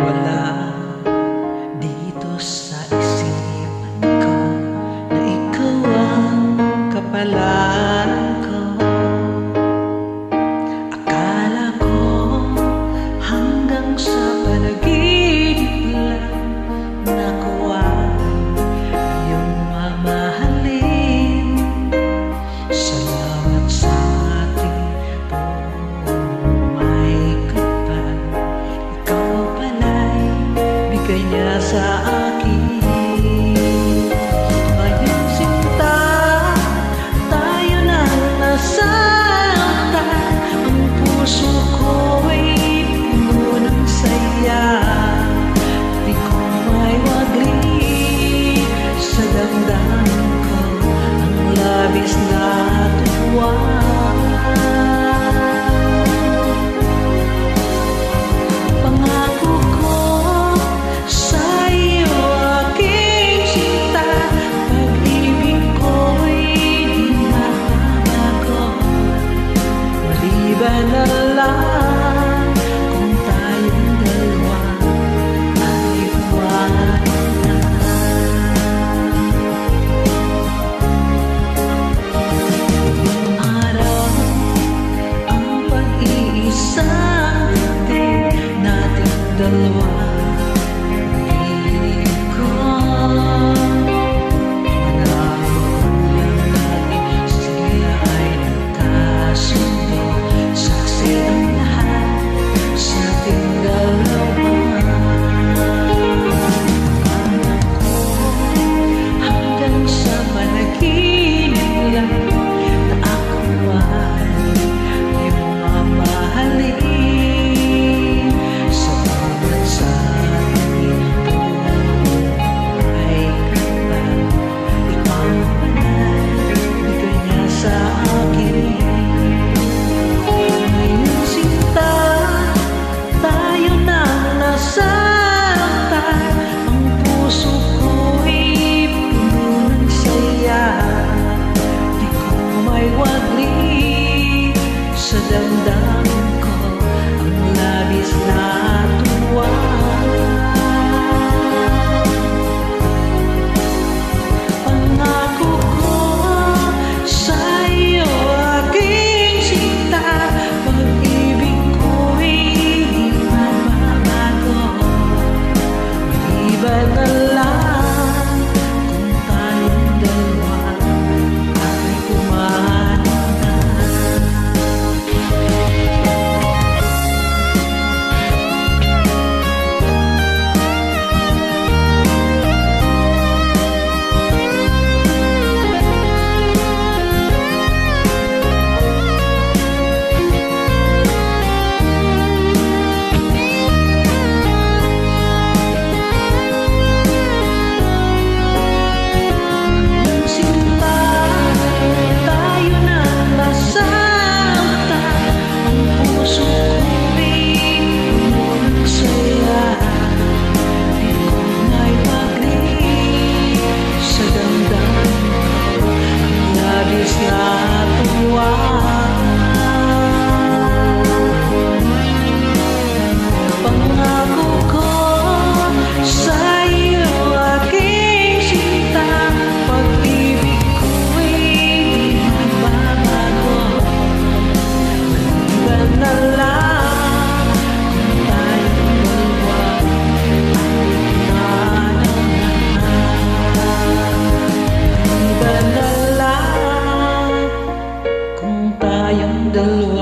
wala dito sa isipan ko na ikaw ang kapalaran ko. Akala ko hanggang sa panaginip lang nakuha yung mamahalin. Salamat sa ating may kapal. Ikaw pala'y bigay niya sa akin. Ngayon sinta, tayo nang nasaktan. Ang puso ko'y puno ng saya. Di ko may wagli sa damdamin ko ang labis na tuwa. Pangako ko sa iyo, aking sinta, pag-ibig ko'y di mababago. Maliban na lang kung tayong dalawa ay iwanan na. Yung araw ang pag-iisang gabi nating dalawa. Hiling ko manahimik lang natin, sila ay nagkasundo. Saksi ang lahat sa ating dalawa. Alam ko hanggang sa panaginip lang na ako ay iyong mamahalin. Salamat sa ating buhay kapal. Ikaw pala'y bigay niya sa akin. Ngayon sinta, tayo nang nasaktan. Ang puso ko'y puno ng saya. Di ko may wagli sa damdamin ko ang labis na tuwa. Pangako ko sa iyo, aking sinta, pag-ibig ko'y di mababago. Maliban na lang kung tayong dalawa ay pumanan na. Ngayon sinta, tayo nang nasaktan. Ang puso ko'y puno ng saya. Di ko may wagli sa damdamin ko ang labis na tuwa. Pangako ko sa iyo, aking sinta, pag-ibig ko'y di mababago. Maliban na lang kung tayong dalawa ay pumanan na. Maliban na lang kung tayong dalawa